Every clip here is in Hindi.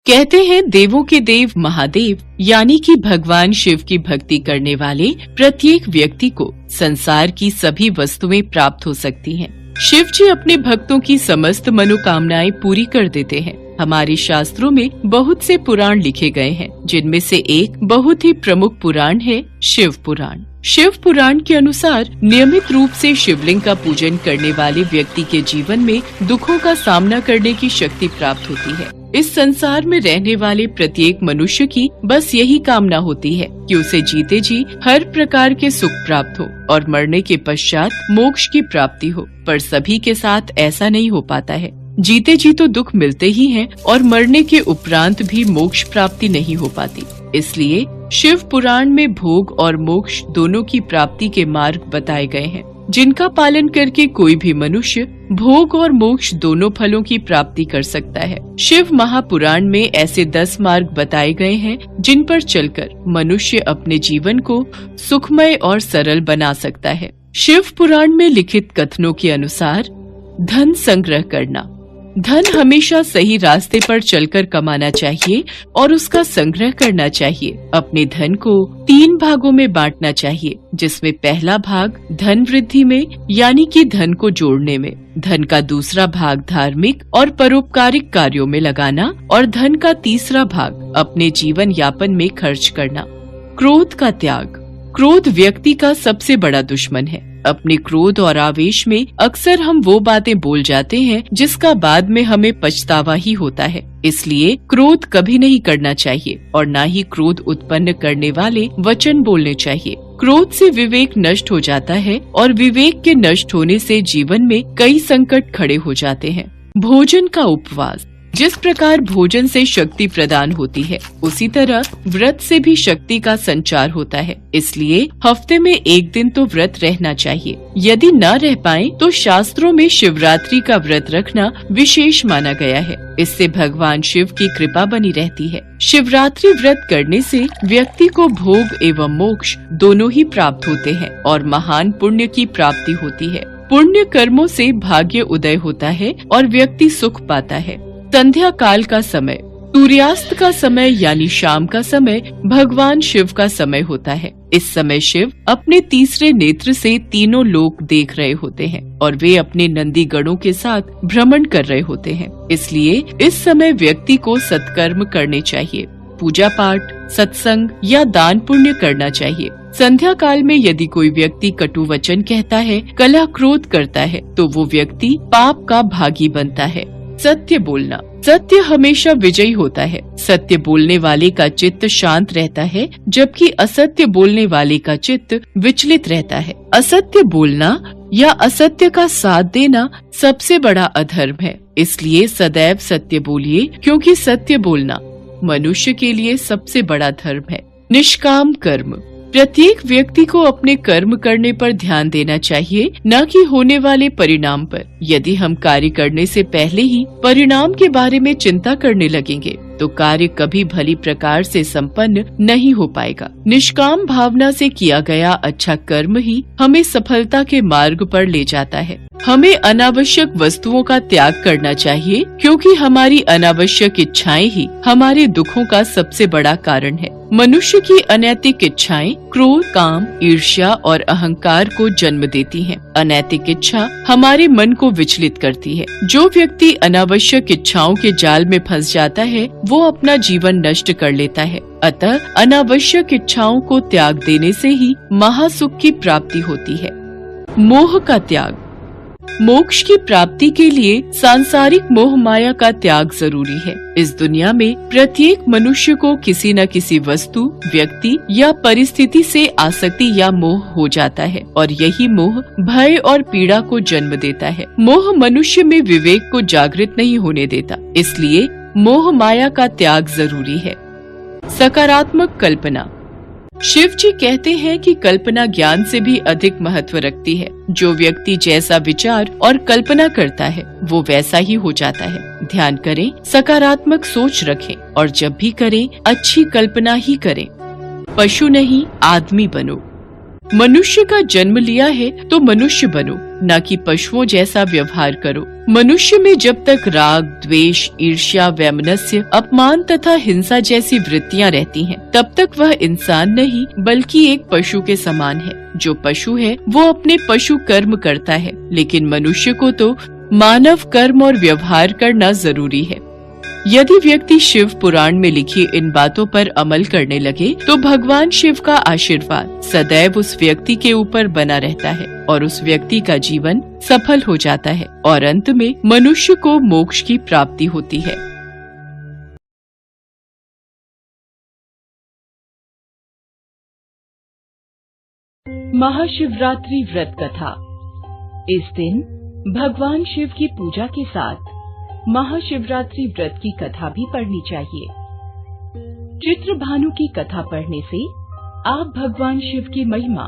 कहते हैं देवों के देव महादेव यानी कि भगवान शिव की भक्ति करने वाले प्रत्येक व्यक्ति को संसार की सभी वस्तुएं प्राप्त हो सकती हैं। शिव जी अपने भक्तों की समस्त मनोकामनाएं पूरी कर देते हैं। हमारे शास्त्रों में बहुत से पुराण लिखे गए हैं, जिनमें से एक बहुत ही प्रमुख पुराण है शिव पुराण। शिव पुराण के अनुसार नियमित रूप से शिवलिंग का पूजन करने वाले व्यक्ति के जीवन में दुखों का सामना करने की शक्ति प्राप्त होती है। इस संसार में रहने वाले प्रत्येक मनुष्य की बस यही कामना होती है कि उसे जीते जी हर प्रकार के सुख प्राप्त हो और मरने के पश्चात मोक्ष की प्राप्ति हो, पर सभी के साथ ऐसा नहीं हो पाता है। जीते जी तो दुख मिलते ही हैं और मरने के उपरांत भी मोक्ष प्राप्ति नहीं हो पाती। इसलिए शिव पुराण में भोग और मोक्ष दोनों की प्राप्ति के मार्ग बताए गए हैं, जिनका पालन करके कोई भी मनुष्य भोग और मोक्ष दोनों फलों की प्राप्ति कर सकता है। शिव महापुराण में ऐसे 10 मार्ग बताए गए हैं, जिन पर चलकर मनुष्य अपने जीवन को सुखमय और सरल बना सकता है। शिव पुराण में लिखित कथनों के अनुसार धन संग्रह करना। धन हमेशा सही रास्ते पर चलकर कमाना चाहिए और उसका संग्रह करना चाहिए। अपने धन को 3 भागों में बांटना चाहिए, जिसमें पहला भाग धन वृद्धि में यानी कि धन को जोड़ने में, धन का दूसरा भाग धार्मिक और परोपकारिक कार्यों में लगाना और धन का तीसरा भाग अपने जीवन यापन में खर्च करना। क्रोध का त्याग। क्रोध व्यक्ति का सबसे बड़ा दुश्मन है। अपने क्रोध और आवेश में अक्सर हम वो बातें बोल जाते हैं जिसका बाद में हमें पछतावा ही होता है। इसलिए क्रोध कभी नहीं करना चाहिए और न ही क्रोध उत्पन्न करने वाले वचन बोलने चाहिए। क्रोध से विवेक नष्ट हो जाता है और विवेक के नष्ट होने से जीवन में कई संकट खड़े हो जाते हैं। भोजन का उपवास। जिस प्रकार भोजन से शक्ति प्रदान होती है, उसी तरह व्रत से भी शक्ति का संचार होता है। इसलिए हफ्ते में 1 दिन तो व्रत रहना चाहिए। यदि न रह पाए तो शास्त्रों में शिवरात्रि का व्रत रखना विशेष माना गया है। इससे भगवान शिव की कृपा बनी रहती है। शिवरात्रि व्रत करने से व्यक्ति को भोग एवं मोक्ष दोनों ही प्राप्त होते हैं और महान पुण्य की प्राप्ति होती है। पुण्य कर्मों से भाग्य उदय होता है और व्यक्ति सुख पाता है। संध्या काल का समय। सूर्यास्त का समय यानी शाम का समय भगवान शिव का समय होता है। इस समय शिव अपने तीसरे नेत्र से तीनों लोक देख रहे होते हैं और वे अपने नंदी गणों के साथ भ्रमण कर रहे होते हैं। इसलिए इस समय व्यक्ति को सत्कर्म करने चाहिए। पूजा पाठ, सत्संग या दान पुण्य करना चाहिए। संध्या काल में यदि कोई व्यक्ति कटु वचन कहता है, कलह क्रोध करता है, तो वो व्यक्ति पाप का भागी बनता है। सत्य बोलना। सत्य हमेशा विजयी होता है। सत्य बोलने वाले का चित्त शांत रहता है, जबकि असत्य बोलने वाले का चित्त विचलित रहता है। असत्य बोलना या असत्य का साथ देना सबसे बड़ा अधर्म है। इसलिए सदैव सत्य बोलिए, क्योंकि सत्य बोलना मनुष्य के लिए सबसे बड़ा धर्म है। निष्काम कर्म। प्रत्येक व्यक्ति को अपने कर्म करने पर ध्यान देना चाहिए, न कि होने वाले परिणाम पर। यदि हम कार्य करने से पहले ही परिणाम के बारे में चिंता करने लगेंगे तो कार्य कभी भली प्रकार से संपन्न नहीं हो पाएगा। निष्काम भावना से किया गया अच्छा कर्म ही हमें सफलता के मार्ग पर ले जाता है। हमें अनावश्यक वस्तुओं का त्याग करना चाहिए, क्योंकि हमारी अनावश्यक इच्छाएं ही हमारे दुखों का सबसे बड़ा कारण है। मनुष्य की अनैतिक इच्छाएं क्रोध, काम, ईर्ष्या और अहंकार को जन्म देती हैं। अनैतिक इच्छा हमारे मन को विचलित करती है। जो व्यक्ति अनावश्यक इच्छाओं के जाल में फंस जाता है, वो अपना जीवन नष्ट कर लेता है। अतः अनावश्यक इच्छाओं को त्याग देने से ही महासुख की प्राप्ति होती है। मोह का त्याग। मोक्ष की प्राप्ति के लिए सांसारिक मोह माया का त्याग जरूरी है। इस दुनिया में प्रत्येक मनुष्य को किसी न किसी वस्तु, व्यक्ति या परिस्थिति से आसक्ति या मोह हो जाता है और यही मोह भय और पीड़ा को जन्म देता है। मोह मनुष्य में विवेक को जागृत नहीं होने देता, इसलिए मोह माया का त्याग जरूरी है। सकारात्मक कल्पना। शिव जी कहते हैं कि कल्पना ज्ञान से भी अधिक महत्व रखती है। जो व्यक्ति जैसा विचार और कल्पना करता है, वो वैसा ही हो जाता है। ध्यान करें, सकारात्मक सोच रखें और जब भी करें अच्छी कल्पना ही करें। पशु नहीं आदमी बनो। मनुष्य का जन्म लिया है तो मनुष्य बनो, न कि पशुओं जैसा व्यवहार करो। मनुष्य में जब तक राग, द्वेष, ईर्ष्या, वैमनस्य, अपमान तथा हिंसा जैसी वृत्तियां रहती हैं, तब तक वह इंसान नहीं बल्कि एक पशु के समान है। जो पशु है वो अपने पशु कर्म करता है, लेकिन मनुष्य को तो मानव कर्म और व्यवहार करना जरूरी है। यदि व्यक्ति शिव पुराण में लिखी इन बातों पर अमल करने लगे तो भगवान शिव का आशीर्वाद सदैव उस व्यक्ति के ऊपर बना रहता है और उस व्यक्ति का जीवन सफल हो जाता है और अंत में मनुष्य को मोक्ष की प्राप्ति होती है। महाशिवरात्रि व्रत कथा। इस दिन भगवान शिव की पूजा के साथ महाशिवरात्रि व्रत की कथा भी पढ़नी चाहिए। चित्रभानु की कथा पढ़ने से आप भगवान शिव की महिमा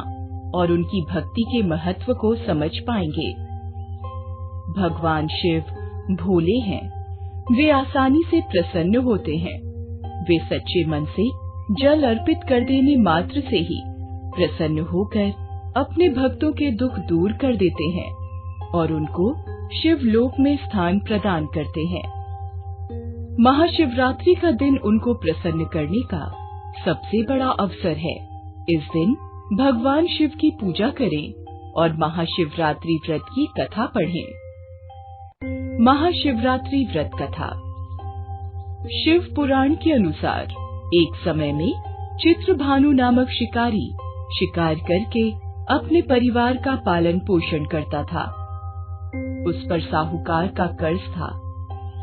और उनकी भक्ति के महत्व को समझ पाएंगे। भगवान शिव भोले हैं, वे आसानी से प्रसन्न होते हैं। वे सच्चे मन से जल अर्पित कर देने मात्र से ही प्रसन्न होकर अपने भक्तों के दुख दूर कर देते हैं और उनको शिवलोक में स्थान प्रदान करते हैं। महाशिवरात्रि का दिन उनको प्रसन्न करने का सबसे बड़ा अवसर है। इस दिन भगवान शिव की पूजा करें और महाशिवरात्रि व्रत की कथा पढ़ें। महाशिवरात्रि व्रत कथा। शिव पुराण के अनुसार एक समय में चित्रभानु नामक शिकारी शिकार करके अपने परिवार का पालन पोषण करता था। उस पर साहूकार का कर्ज था।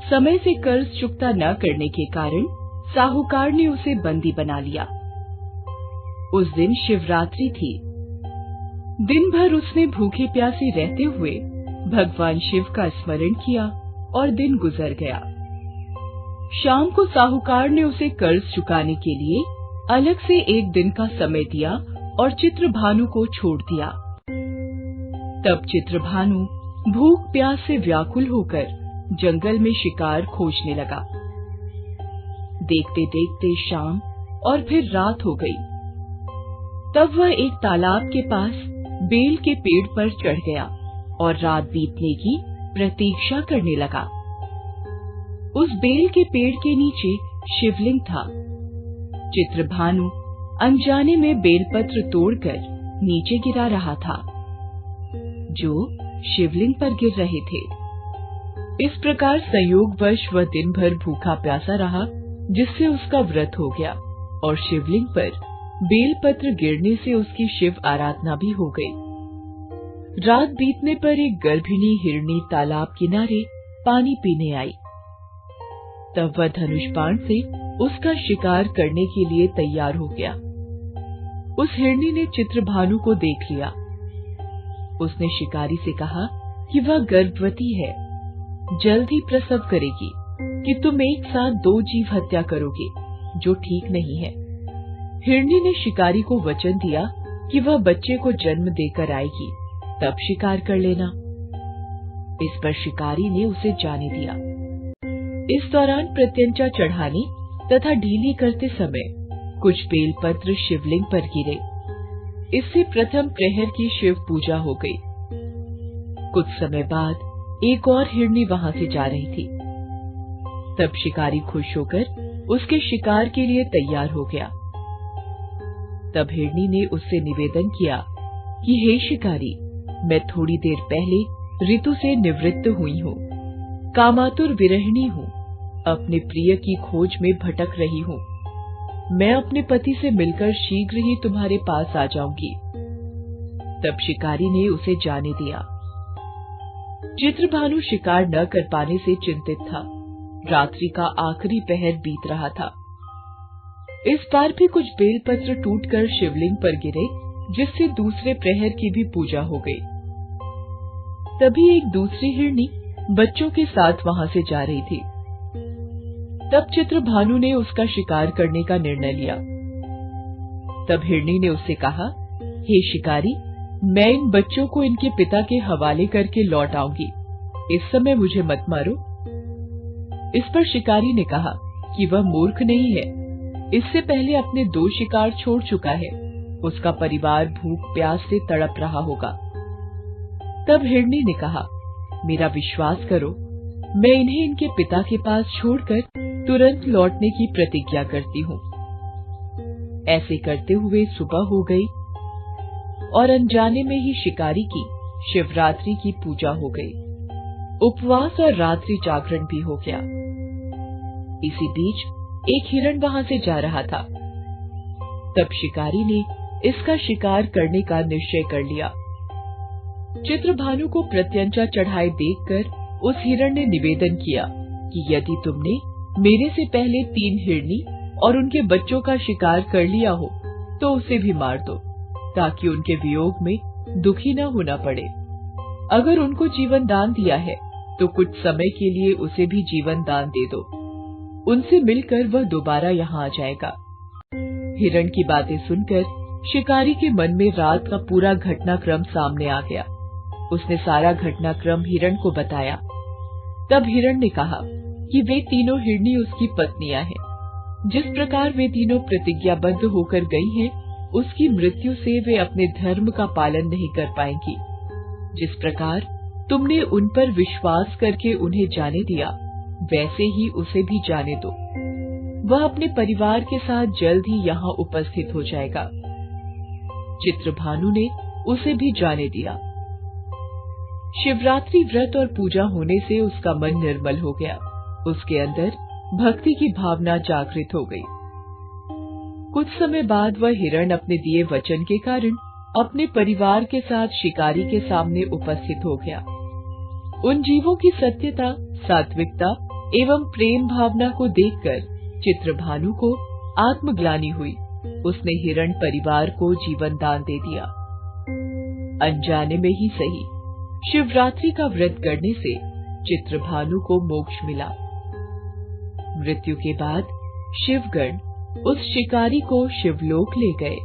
समय से कर्ज चुकता न करने के कारण साहूकार ने उसे बंदी बना लिया। उस दिन शिवरात्रि थी। दिन भर उसने भूखे प्यासे रहते हुए भगवान शिव का स्मरण किया और दिन गुजर गया। शाम को साहूकार ने उसे कर्ज चुकाने के लिए अलग से एक दिन का समय दिया और चित्रभानु को छोड़ दिया। तब चित्रभानु भूख प्यास से व्याकुल होकर जंगल में शिकार खोजने लगा। देखते देखते शाम और फिर रात हो गई। तब वह एक तालाब के पास बेल के पेड़ पर चढ़ गया और रात बीतने की प्रतीक्षा करने लगा। उस बेल के पेड़ के नीचे शिवलिंग था। चित्रभानु अनजाने में बेलपत्र तोड़कर नीचे गिरा रहा था, जो शिवलिंग पर गिर रहे थे। इस प्रकार संयोगवश वह दिन भर भूखा प्यासा रहा, जिससे उसका व्रत हो गया और शिवलिंग पर बेलपत्र गिरने से उसकी शिव आराधना भी हो गई। रात बीतने पर एक गर्भिणी हिरनी तालाब किनारे पानी पीने आई। तब वह धनुष बाण से उसका शिकार करने के लिए तैयार हो गया। उस हिरनी ने चित्रभानु को देख लिया। उसने शिकारी से कहा कि वह गर्भवती है, जल्द ही प्रसव करेगी, कि तुम एक साथ 2 जीव हत्या करोगे, जो ठीक नहीं है। हिरनी ने शिकारी को वचन दिया कि वह बच्चे को जन्म देकर आएगी, तब शिकार कर लेना। इस पर शिकारी ने उसे जाने दिया। इस दौरान प्रत्यंचा चढ़ाने तथा ढीली करते समय कुछ बेलपत्र शिवलिंग पर गिरे। इससे प्रथम प्रहर की शिव पूजा हो गई। कुछ समय बाद एक और हिरनी वहां से जा रही थी। तब शिकारी खुश होकर उसके शिकार के लिए तैयार हो गया। तब हिरनी ने उससे निवेदन किया कि हे शिकारी, मैं थोड़ी देर पहले ऋतु से निवृत्त हुई हूँ, कामातुर विरहिणी हूँ, अपने प्रिय की खोज में भटक रही हूँ। मैं अपने पति से मिलकर शीघ्र ही तुम्हारे पास आ जाऊंगी। तब शिकारी ने उसे जाने दिया। चित्रभानु शिकार न कर पाने से चिंतित था। रात्रि का आखिरी पहर बीत रहा था। इस बार भी कुछ बेलपत्र टूटकर शिवलिंग पर गिरे, जिससे दूसरे प्रहर की भी पूजा हो गई। तभी एक दूसरी हिरनी बच्चों के साथ वहां से जा रही थी। तब चित्रभानु ने उसका शिकार करने का निर्णय लिया। तब हिरनी ने उससे कहा, हे शिकारी, मैं इन बच्चों को इनके पिता के हवाले करके लौट आऊंगी। इस समय मुझे मत मारो। इस पर शिकारी ने कहा कि वह मूर्ख नहीं है, इससे पहले अपने 2 शिकार छोड़ चुका है। उसका परिवार भूख प्यास से तड़प रहा होगा। तब हिरनी ने कहा, मेरा विश्वास करो, मैं इन्हें इनके पिता के पास छोड़कर तुरंत लौटने की प्रतिज्ञा करती हूँ। ऐसे करते हुए सुबह हो गई और अनजाने में ही शिकारी की शिवरात्रि की पूजा हो गई। उपवास और रात्रि जागरण भी हो गया। इसी बीच एक हिरण वहां से जा रहा था। तब शिकारी ने इसका शिकार करने का निश्चय कर लिया। चित्रभानु को प्रत्यंचा चढ़ाए देखकर उस हिरण ने निवेदन किया कि यदि तुमने मेरे से पहले 3 हिरनी और उनके बच्चों का शिकार कर लिया हो तो उसे भी मार दो, ताकि उनके वियोग में दुखी न होना पड़े। अगर उनको जीवन दान दिया है तो कुछ समय के लिए उसे भी जीवन दान दे दो। उनसे मिलकर वह दोबारा यहाँ आ जाएगा। हिरण की बातें सुनकर शिकारी के मन में रात का पूरा घटनाक्रम सामने आ गया। उसने सारा घटनाक्रम हिरण को बताया। तब हिरण ने कहा कि वे तीनों हिरनी उसकी पत्नियां हैं। जिस प्रकार वे तीनों प्रतिज्ञाबद्ध होकर गई हैं, उसकी मृत्यु से वे अपने धर्म का पालन नहीं कर पाएंगी। जिस प्रकार तुमने उन पर विश्वास करके उन्हें जाने दिया, वैसे ही उसे भी जाने दो। वह अपने परिवार के साथ जल्द ही यहाँ उपस्थित हो जाएगा। चित्रभानु ने उसे भी जाने दिया। शिवरात्रि व्रत और पूजा होने से उसका मन निर्मल हो गया। उसके अंदर भक्ति की भावना जागृत हो गई। कुछ समय बाद वह हिरण अपने दिए वचन के कारण अपने परिवार के साथ शिकारी के सामने उपस्थित हो गया। उन जीवों की सत्यता, सात्विकता एवं प्रेम भावना को देखकर चित्रभानु को आत्मग्लानि हुई। उसने हिरण परिवार को जीवन दान दे दिया। अनजाने में ही सही, शिवरात्रि का व्रत करने से चित्रभानु को मोक्ष मिला। मृत्यु के बाद शिवगण उस शिकारी को शिवलोक ले गए।